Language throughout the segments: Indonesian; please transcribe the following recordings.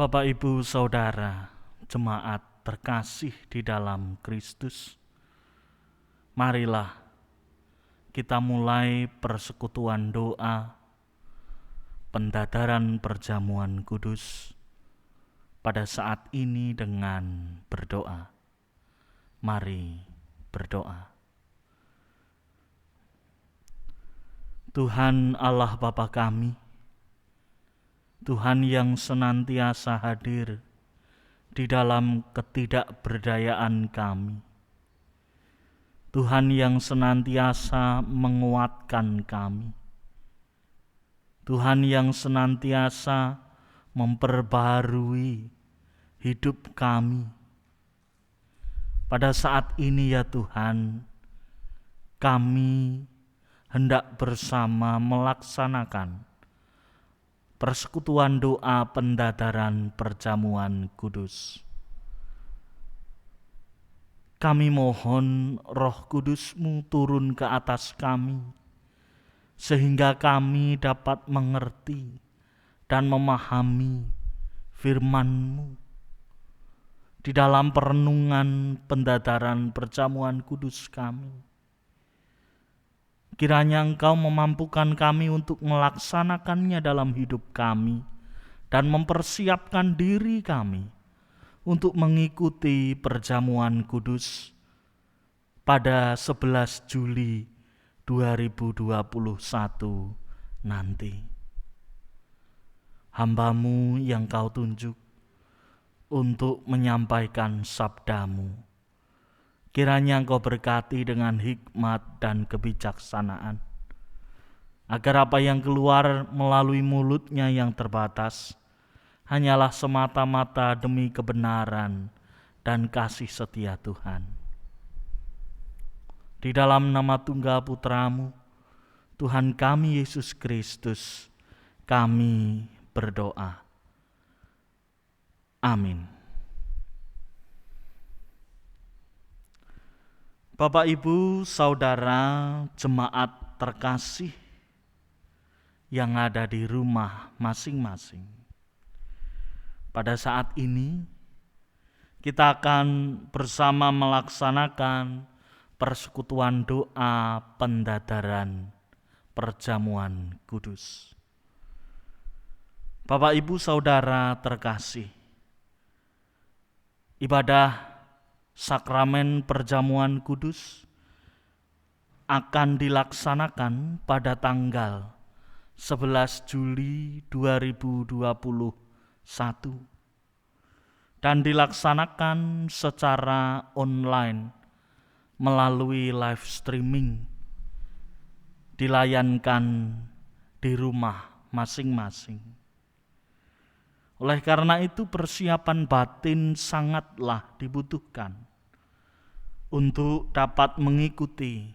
Bapak, Ibu, Saudara, jemaat terkasih di dalam Kristus, marilah kita mulai persekutuan doa, pendadaran perjamuan kudus pada saat ini dengan berdoa. Mari berdoa. Tuhan Allah Bapa kami, Tuhan yang senantiasa hadir di dalam ketidakberdayaan kami, Tuhan yang senantiasa menguatkan kami, Tuhan yang senantiasa memperbarui hidup kami. Pada saat ini ya Tuhan, kami hendak bersama melaksanakan persekutuan doa pendadaran perjamuan kudus. Kami mohon Roh Kudus-Mu turun ke atas kami, sehingga kami dapat mengerti dan memahami firman-Mu. Di dalam perenungan pendadaran perjamuan kudus kami, kiranya Engkau memampukan kami untuk melaksanakannya dalam hidup kami dan mempersiapkan diri kami untuk mengikuti perjamuan kudus pada 11 Juli 2021 nanti. Hamba-Mu yang Kau tunjuk untuk menyampaikan sabda-Mu, kiranya Engkau berkati dengan hikmat dan kebijaksanaan, agar apa yang keluar melalui mulutnya yang terbatas hanyalah semata-mata demi kebenaran dan kasih setia Tuhan. Di dalam nama tunggal Putra-Mu, Tuhan kami Yesus Kristus, kami berdoa. Amin. Bapak, Ibu, Saudara, jemaat terkasih yang ada di rumah masing-masing. Pada saat ini, kita akan bersama melaksanakan persekutuan doa pendadaran perjamuan kudus. Bapak, Ibu, Saudara terkasih, ibadah sakramen perjamuan kudus akan dilaksanakan pada tanggal 11 Juli 2021 dan dilaksanakan secara online melalui live streaming, dilayankan di rumah masing-masing. Oleh karena itu persiapan batin sangatlah dibutuhkan untuk dapat mengikuti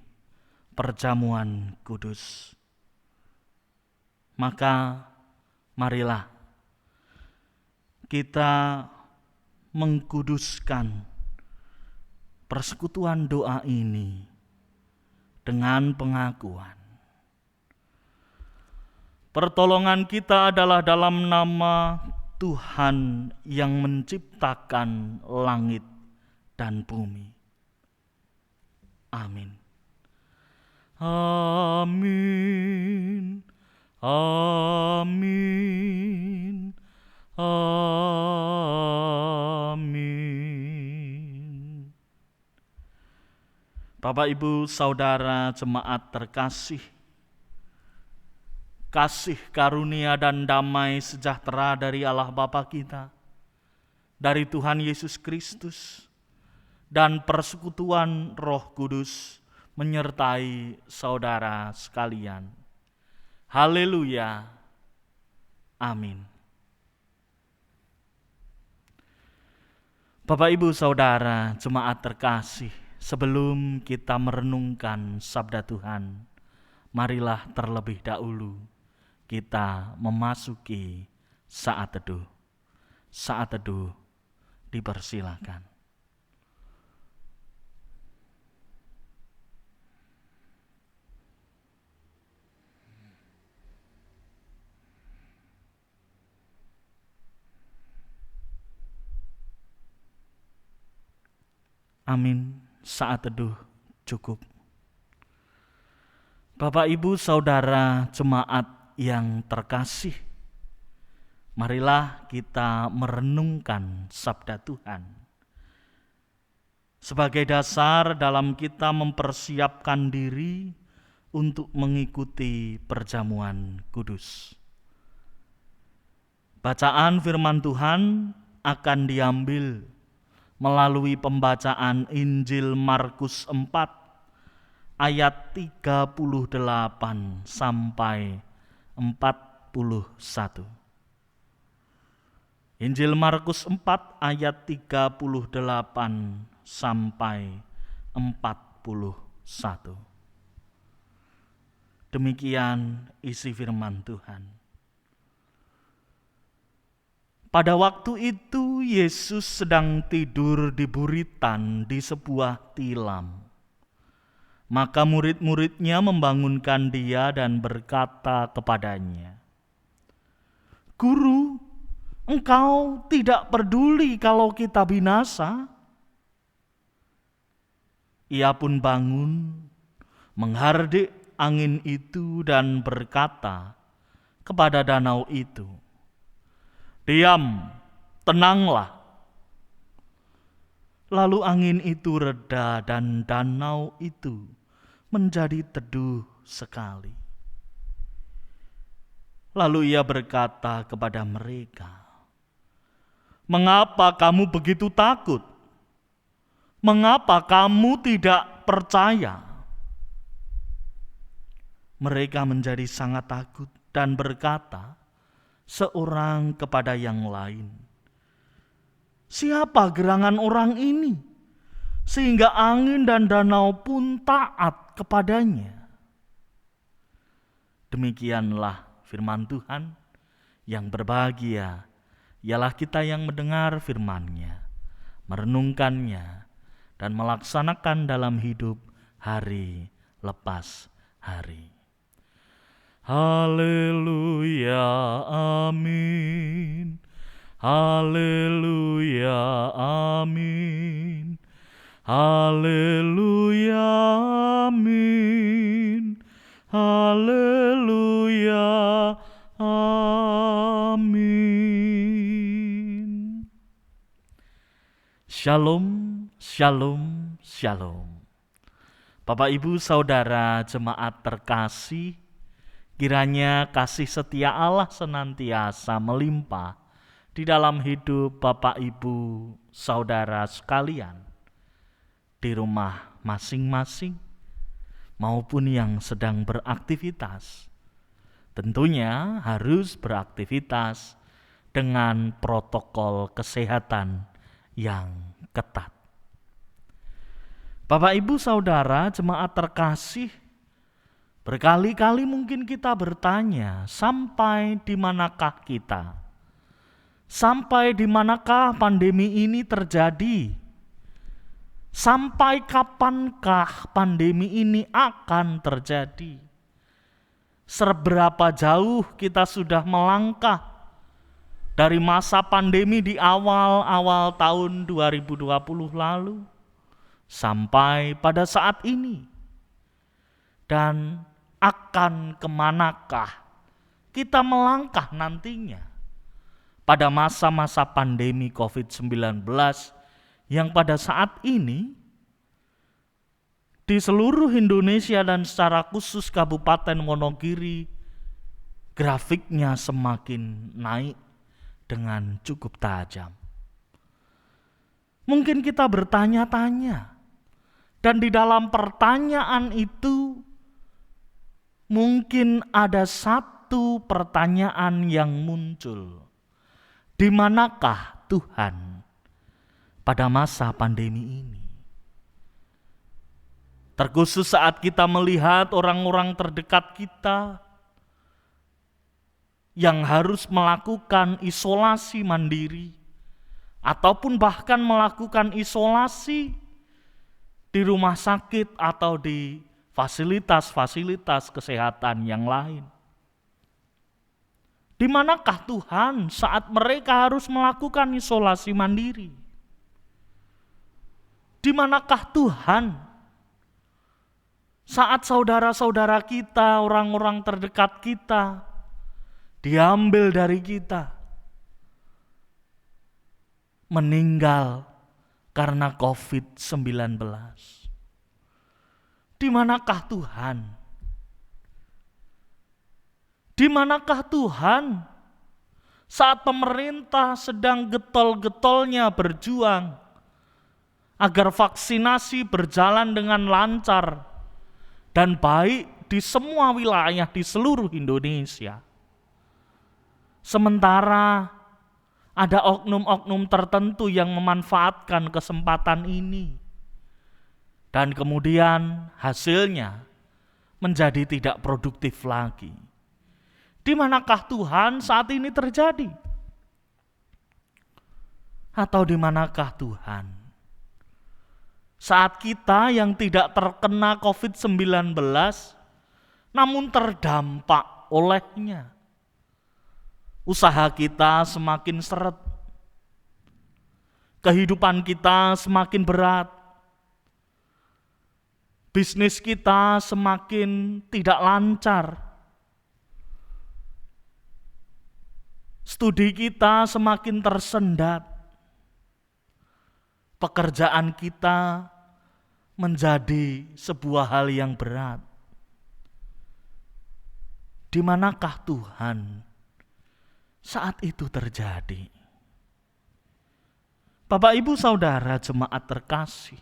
perjamuan kudus. Maka marilah kita mengkuduskan persekutuan doa ini dengan pengakuan. Pertolongan kita adalah dalam nama Tuhan yang menciptakan langit dan bumi. Amin. Amin. Amin. Amin. Bapak, Ibu, Saudara, jemaat terkasih, kasih karunia dan damai sejahtera dari Allah Bapa kita, dari Tuhan Yesus Kristus, dan persekutuan Roh Kudus menyertai saudara sekalian. Haleluya. Amin. Bapak, Ibu, Saudara, jemaat terkasih, sebelum kita merenungkan sabda Tuhan, marilah terlebih dahulu kita memasuki saat teduh. Saat teduh dipersilakan. Amin. Saat teduh cukup. Bapak, Ibu, Saudara, jemaat yang terkasih, marilah kita merenungkan sabda Tuhan sebagai dasar dalam kita mempersiapkan diri untuk mengikuti perjamuan kudus. Bacaan firman Tuhan akan diambil melalui pembacaan Injil Markus 4 ayat 38 sampai 41. Injil Markus 4 ayat 38 sampai 41. Demikian isi firman Tuhan. Pada waktu itu Yesus sedang tidur di buritan di sebuah tilam. Maka murid-muridnya membangunkan dia dan berkata kepadanya, "Guru, engkau tidak peduli kalau kita binasa?" Ia pun bangun, menghardik angin itu dan berkata kepada danau itu, "Diam, tenanglah." Lalu angin itu reda dan danau itu menjadi teduh sekali. Lalu ia berkata kepada mereka, "Mengapa kamu begitu takut? Mengapa kamu tidak percaya?" Mereka menjadi sangat takut dan berkata seorang kepada yang lain, "Siapa gerangan orang ini, sehingga angin dan danau pun taat kepadanya?" Demikianlah firman Tuhan. Yang berbahagia ialah kita yang mendengar firman-Nya, merenungkannya, dan melaksanakan dalam hidup hari lepas hari. Haleluya, amin. Haleluya, amin. Haleluya, amin. Haleluya, amin. Shalom, shalom, shalom. Bapak, Ibu, Saudara, jemaat terkasih, kiranya kasih setia Allah senantiasa melimpah di dalam hidup Bapak, Ibu, Saudara sekalian, di rumah masing-masing maupun yang sedang beraktivitas. Tentunya harus beraktivitas dengan protokol kesehatan yang ketat. Bapak, Ibu, Saudara, jemaat terkasih, berkali-kali mungkin kita bertanya, sampai di manakah kita? Sampai di manakah pandemi ini terjadi? Sampai kapankah pandemi ini akan terjadi? Seberapa jauh kita sudah melangkah dari masa pandemi di awal-awal tahun 2020 lalu sampai pada saat ini? Dan akan kemanakah kita melangkah nantinya pada masa-masa pandemi COVID-19 yang pada saat ini di seluruh Indonesia dan secara khusus Kabupaten Wonogiri grafiknya semakin naik dengan cukup tajam. Mungkin kita bertanya-tanya, dan di dalam pertanyaan itu mungkin ada satu pertanyaan yang muncul. Di manakah Tuhan pada masa pandemi ini? Terkhusus saat kita melihat orang-orang terdekat kita yang harus melakukan isolasi mandiri ataupun bahkan melakukan isolasi di rumah sakit atau di fasilitas-fasilitas kesehatan yang lain. Di manakah Tuhan saat mereka harus melakukan isolasi mandiri? Di manakah Tuhan saat saudara-saudara kita, orang-orang terdekat kita diambil dari kita, meninggal karena COVID-19? Di manakah Tuhan? Di manakah Tuhan saat pemerintah sedang getol-getolnya berjuang agar vaksinasi berjalan dengan lancar dan baik di semua wilayah di seluruh Indonesia? Sementara ada oknum-oknum tertentu yang memanfaatkan kesempatan ini, dan kemudian hasilnya menjadi tidak produktif lagi. Di manakah Tuhan saat ini terjadi? Atau di manakah Tuhan saat kita yang tidak terkena COVID-19 namun terdampak olehnya? Usaha kita semakin seret, kehidupan kita semakin berat, bisnis kita semakin tidak lancar, studi kita semakin tersendat, pekerjaan kita menjadi sebuah hal yang berat. Di manakah Tuhan saat itu terjadi? Bapak, Ibu, Saudara, jemaat terkasih,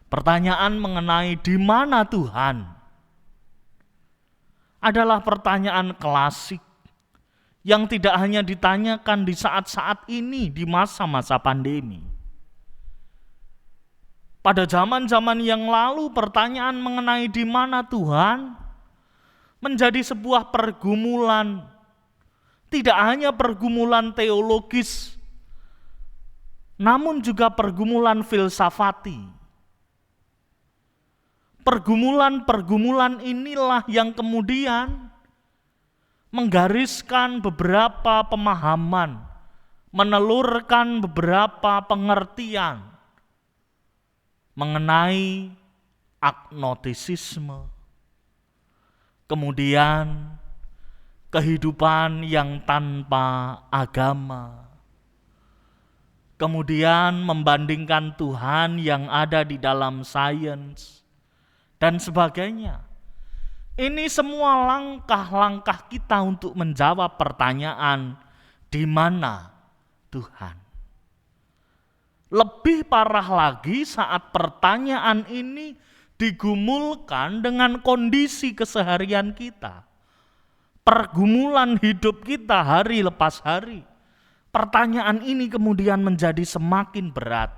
pertanyaan mengenai di mana Tuhan adalah pertanyaan klasik yang tidak hanya ditanyakan di saat-saat ini, di masa-masa pandemi. Pada zaman-zaman yang lalu, pertanyaan mengenai di mana Tuhan menjadi sebuah pergumulan, tidak hanya pergumulan teologis, namun juga pergumulan filsafati. Pergumulan-pergumulan inilah yang kemudian menggariskan beberapa pemahaman, menelurkan beberapa pengertian mengenai agnostisisme, kemudian kehidupan yang tanpa agama, kemudian membandingkan Tuhan yang ada di dalam sains, dan sebagainya. Ini semua langkah-langkah kita untuk menjawab pertanyaan, di mana Tuhan? Lebih parah lagi saat pertanyaan ini digumulkan dengan kondisi keseharian kita. Pergumulan hidup kita hari lepas hari. Pertanyaan ini kemudian menjadi semakin berat.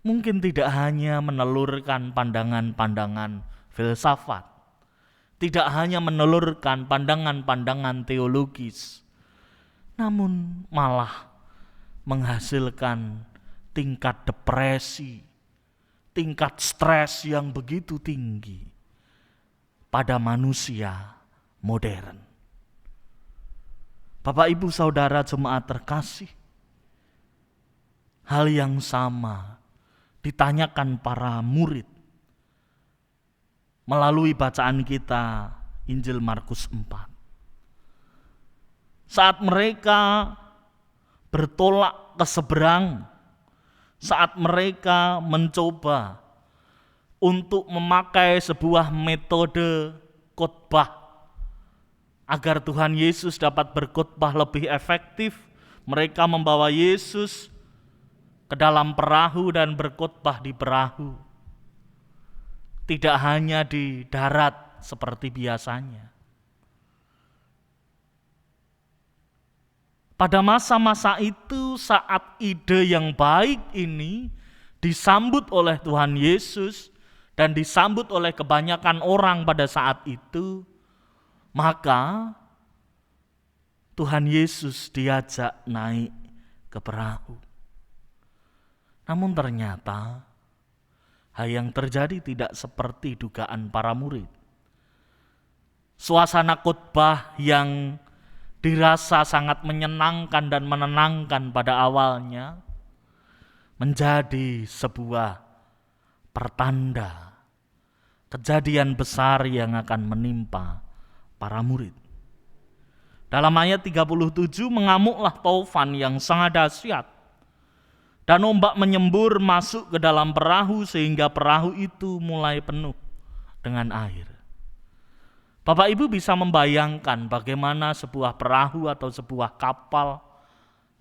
Mungkin tidak hanya menelurkan pandangan-pandangan filsafat, tidak hanya menelurkan pandangan-pandangan teologis, namun malah menghasilkan tingkat depresi, tingkat stres yang begitu tinggi pada manusia modern. Bapak, Ibu, Saudara, jemaat terkasih, hal yang sama ditanyakan para murid melalui bacaan kita Injil Markus 4. Saat mereka bertolak ke seberang, saat mereka mencoba untuk memakai sebuah metode khotbah agar Tuhan Yesus dapat berkhotbah lebih efektif, mereka membawa Yesus ke dalam perahu dan berkhotbah di perahu. Tidak hanya di darat seperti biasanya. Pada masa-masa itu, saat ide yang baik ini disambut oleh Tuhan Yesus dan disambut oleh kebanyakan orang pada saat itu, maka Tuhan Yesus diajak naik ke perahu. Namun ternyata hal yang terjadi tidak seperti dugaan para murid. Suasana khotbah yang dirasa sangat menyenangkan dan menenangkan pada awalnya menjadi sebuah pertanda kejadian besar yang akan menimpa para murid. Dalam ayat 37, mengamuklah taufan yang sangat dahsyat, dan ombak menyembur masuk ke dalam perahu sehingga perahu itu mulai penuh dengan air. Bapak Ibu bisa membayangkan bagaimana sebuah perahu atau sebuah kapal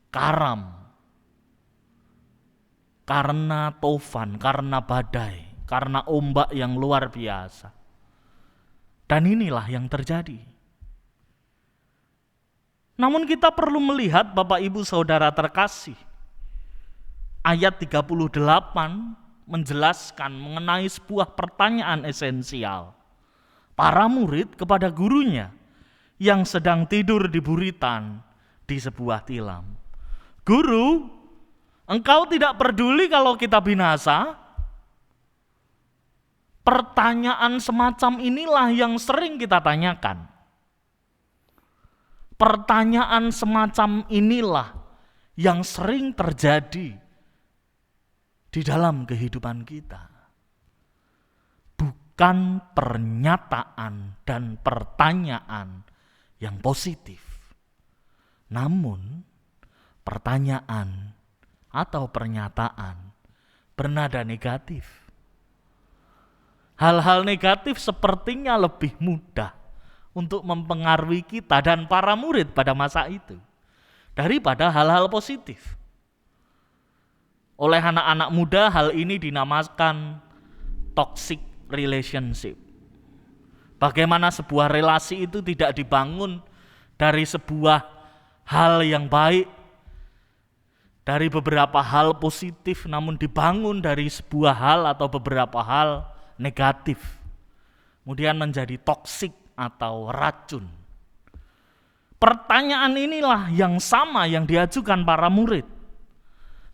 karam karena taufan, karena badai, karena ombak yang luar biasa. Dan inilah yang terjadi. Namun kita perlu melihat Bapak Ibu Saudara terkasih, ayat 38 menjelaskan mengenai sebuah pertanyaan esensial. Para murid kepada gurunya yang sedang tidur di buritan di sebuah tilam. Guru, engkau tidak peduli kalau kita binasa? Pertanyaan semacam inilah yang sering kita tanyakan. Pertanyaan semacam inilah yang sering terjadi di dalam kehidupan kita. Bukan pernyataan dan pertanyaan yang positif, namun pertanyaan atau pernyataan bernada negatif. Hal-hal negatif sepertinya lebih mudah untuk mempengaruhi kita dan para murid pada masa itu daripada hal-hal positif. Oleh anak-anak muda, hal ini dinamakan toxic relationship. Bagaimana sebuah relasi itu tidak dibangun dari sebuah hal yang baik, dari beberapa hal positif, namun dibangun dari sebuah hal atau beberapa hal negatif, kemudian menjadi toksik atau racun. Pertanyaan inilah yang sama yang diajukan para murid.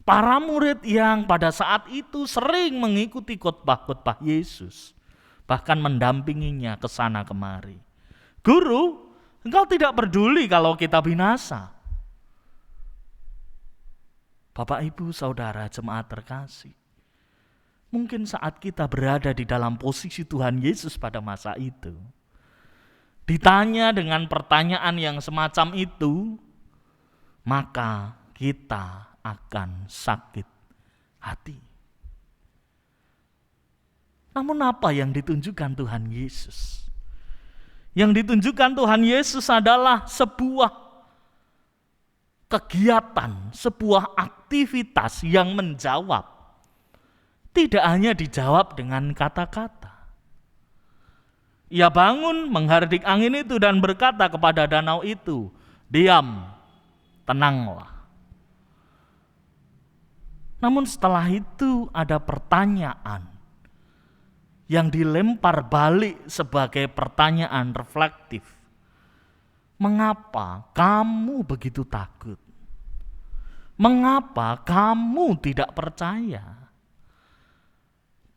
Para murid yang pada saat itu sering mengikuti khotbah-khotbah Yesus, bahkan mendampinginya ke sana kemari. Guru, engkau tidak peduli kalau kita binasa. Bapak, Ibu, Saudara, jemaat terkasih, mungkin saat kita berada di dalam posisi Tuhan Yesus pada masa itu, ditanya dengan pertanyaan yang semacam itu, maka kita akan sakit hati. Namun apa yang ditunjukkan Tuhan Yesus? Yang ditunjukkan Tuhan Yesus adalah sebuah kegiatan, sebuah aktivitas yang menjawab. Tidak hanya dijawab dengan kata-kata. Ia bangun menghardik angin itu dan berkata kepada danau itu, diam, tenanglah. Namun setelah itu ada pertanyaan yang dilempar balik sebagai pertanyaan reflektif. Mengapa kamu begitu takut? Mengapa kamu tidak percaya?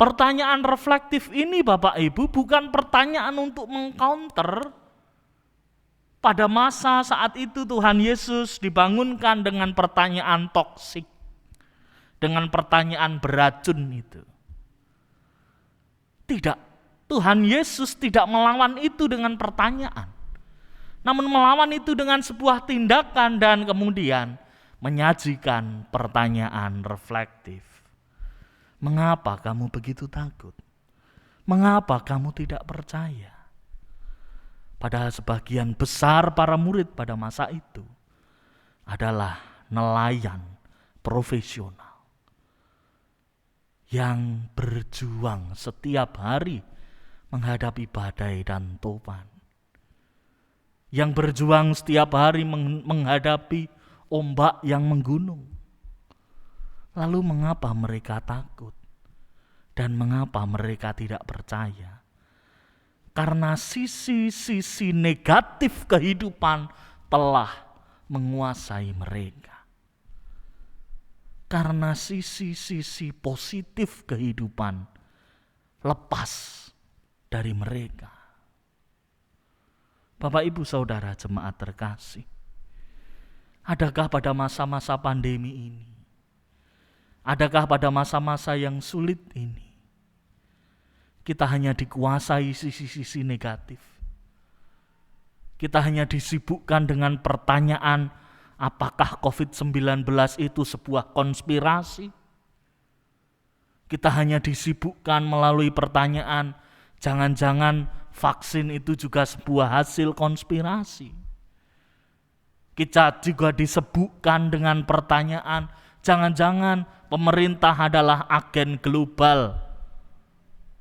Pertanyaan reflektif ini Bapak Ibu bukan pertanyaan untuk mengcounter. Pada masa saat itu Tuhan Yesus dibangunkan dengan pertanyaan toksik, dengan pertanyaan beracun itu. Tidak, Tuhan Yesus tidak melawan itu dengan pertanyaan, namun melawan itu dengan sebuah tindakan dan kemudian menyajikan pertanyaan reflektif. Mengapa kamu begitu takut? Mengapa kamu tidak percaya? Padahal sebagian besar para murid pada masa itu adalah nelayan profesional yang berjuang setiap hari menghadapi badai dan topan. Yang berjuang setiap hari menghadapi ombak yang menggunung. Lalu mengapa mereka takut? Dan mengapa mereka tidak percaya? Karena sisi-sisi negatif kehidupan telah menguasai mereka. Karena sisi-sisi positif kehidupan lepas dari mereka. Bapak, Ibu, Saudara, jemaat terkasih, adakah pada masa-masa pandemi ini Adakah pada masa-masa yang sulit ini kita hanya dikuasai sisi-sisi negatif? Kita hanya disibukkan dengan pertanyaan, apakah COVID-19 itu sebuah konspirasi? Kita hanya disibukkan melalui pertanyaan, jangan-jangan vaksin itu juga sebuah hasil konspirasi. Kita juga disibukkan dengan pertanyaan, jangan-jangan pemerintah adalah agen global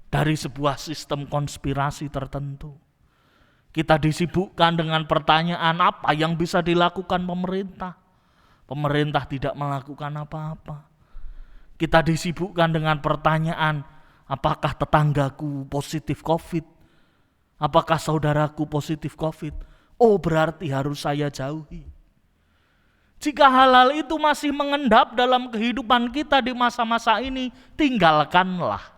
dari sebuah sistem konspirasi tertentu. Kita disibukkan dengan pertanyaan, apa yang bisa dilakukan pemerintah? Pemerintah tidak melakukan apa-apa. Kita disibukkan dengan pertanyaan, apakah tetanggaku positif COVID? Apakah saudaraku positif COVID? Oh, berarti harus saya jauhi. Jika hal-hal itu masih mengendap dalam kehidupan kita di masa-masa ini, tinggalkanlah.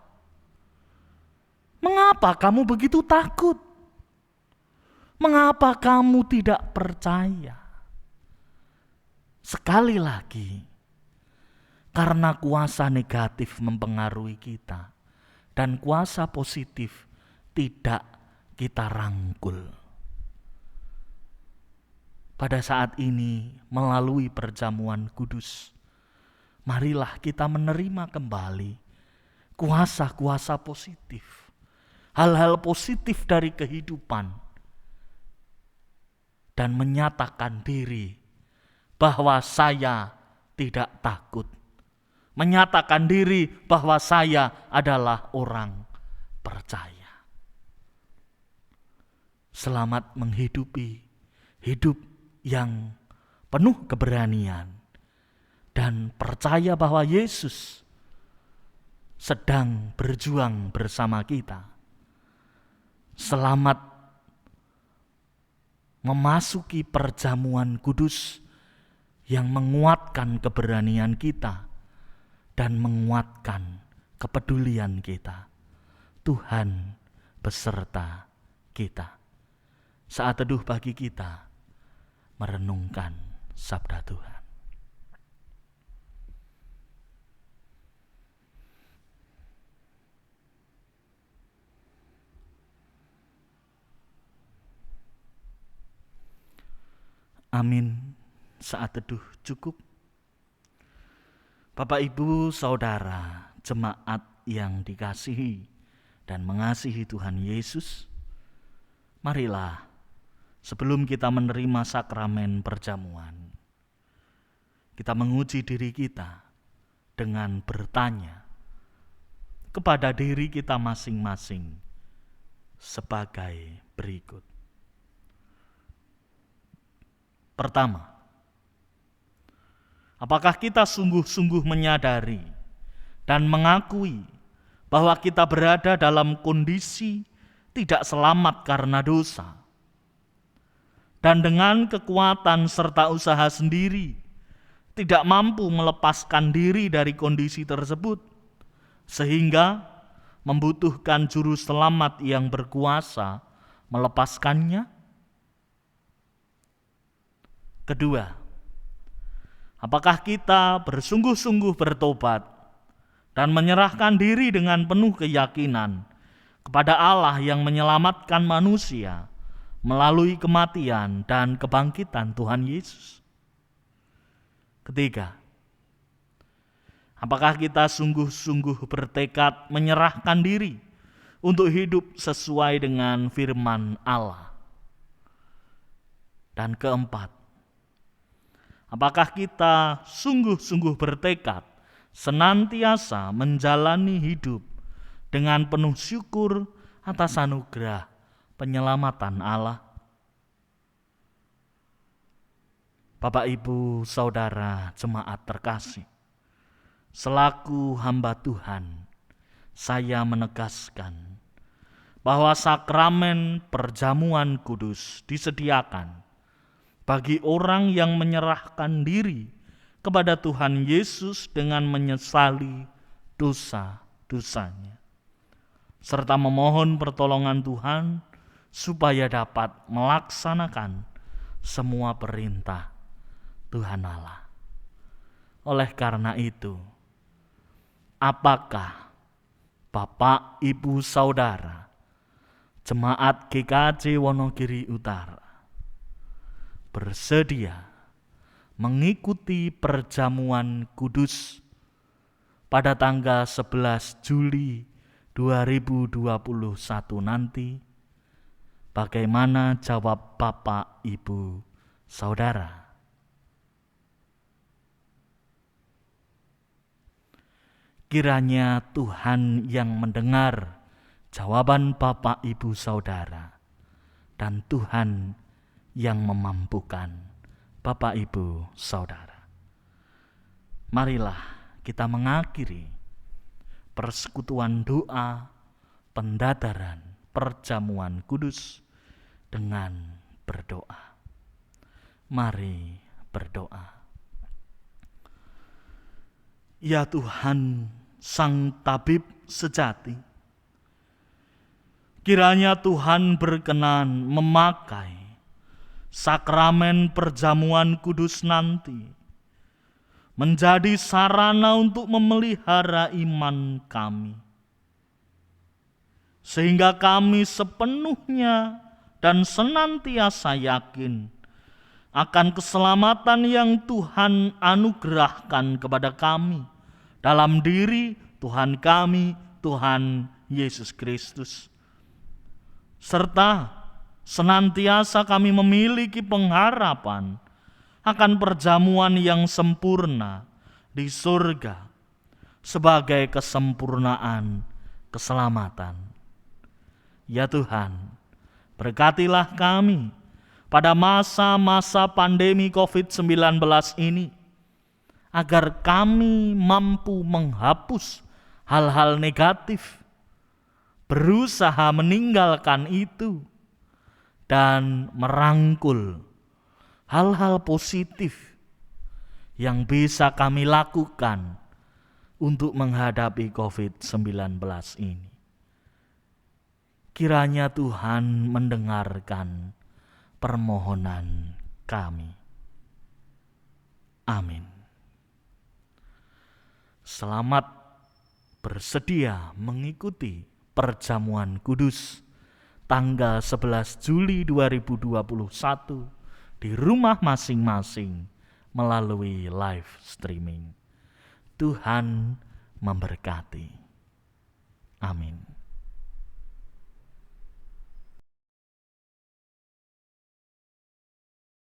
Mengapa kamu begitu takut? Mengapa kamu tidak percaya? Sekali lagi, karena kuasa negatif mempengaruhi kita dan kuasa positif tidak kita rangkul. Pada saat ini, melalui perjamuan kudus, marilah kita menerima kembali kuasa-kuasa positif, hal-hal positif dari kehidupan, dan menyatakan diri bahwa saya tidak takut. Menyatakan diri bahwa saya adalah orang percaya. Selamat menghidupi hidup yang penuh keberanian dan percaya bahwa Yesus sedang berjuang bersama kita. Selamat memasuki perjamuan kudus yang menguatkan keberanian kita dan menguatkan kepedulian kita. Tuhan beserta kita. Saat teduh bagi kita merenungkan sabda Tuhan. Amin. Saat teduh cukup. Bapak, Ibu, Saudara, jemaat yang dikasihi dan mengasihi Tuhan Yesus, marilah sebelum kita menerima sakramen perjamuan, kita menguji diri kita dengan bertanya kepada diri kita masing-masing sebagai berikut. Pertama, apakah kita sungguh-sungguh menyadari dan mengakui bahwa kita berada dalam kondisi tidak selamat karena dosa, dan dengan kekuatan serta usaha sendiri tidak mampu melepaskan diri dari kondisi tersebut, sehingga membutuhkan juru selamat yang berkuasa melepaskannya? Kedua, apakah kita bersungguh-sungguh bertobat dan menyerahkan diri dengan penuh keyakinan kepada Allah yang menyelamatkan manusia melalui kematian dan kebangkitan Tuhan Yesus? Ketiga, apakah kita sungguh-sungguh bertekad menyerahkan diri untuk hidup sesuai dengan firman Allah? Dan keempat, apakah kita sungguh-sungguh bertekad senantiasa menjalani hidup dengan penuh syukur atas anugerah penyelamatan Allah? Bapak, Ibu, Saudara, jemaat terkasih, selaku hamba Tuhan, saya menegaskan bahwa sakramen perjamuan kudus disediakan bagi orang yang menyerahkan diri kepada Tuhan Yesus dengan menyesali dosa-dosanya, serta memohon pertolongan Tuhan supaya dapat melaksanakan semua perintah Tuhan Allah. Oleh karena itu, Apakah Bapak, Ibu, Saudara, Jemaat GKJ Wonogiri Utara bersedia mengikuti perjamuan kudus pada tanggal 11 Juli 2021 nanti? Bagaimana jawab Bapak, Ibu, Saudara? Kiranya Tuhan yang mendengar jawaban Bapak, Ibu, Saudara, dan Tuhan yang memampukan Bapak, Ibu, Saudara. Marilah kita mengakhiri persekutuan doa, pendadaran, perjamuan kudus dengan berdoa. Mari berdoa. Ya Tuhan, Sang Tabib sejati, kiranya Tuhan berkenan memakai sakramen perjamuan kudus nanti menjadi sarana untuk memelihara iman kami, sehingga kami sepenuhnya dan senantiasa yakin akan keselamatan yang Tuhan anugerahkan kepada kami dalam diri Tuhan kami, Tuhan Yesus Kristus. Serta senantiasa kami memiliki pengharapan akan perjamuan yang sempurna di surga sebagai kesempurnaan keselamatan. Ya Tuhan, berkatilah kami pada masa-masa pandemi COVID-19 ini, agar kami mampu menghapus hal-hal negatif, berusaha meninggalkan itu, dan merangkul hal-hal positif yang bisa kami lakukan untuk menghadapi COVID-19 ini. Kiranya Tuhan mendengarkan permohonan kami. Amin. Selamat bersedia mengikuti perjamuan kudus tanggal 11 Juli 2021 di rumah masing-masing melalui live streaming. Tuhan memberkati. Amin.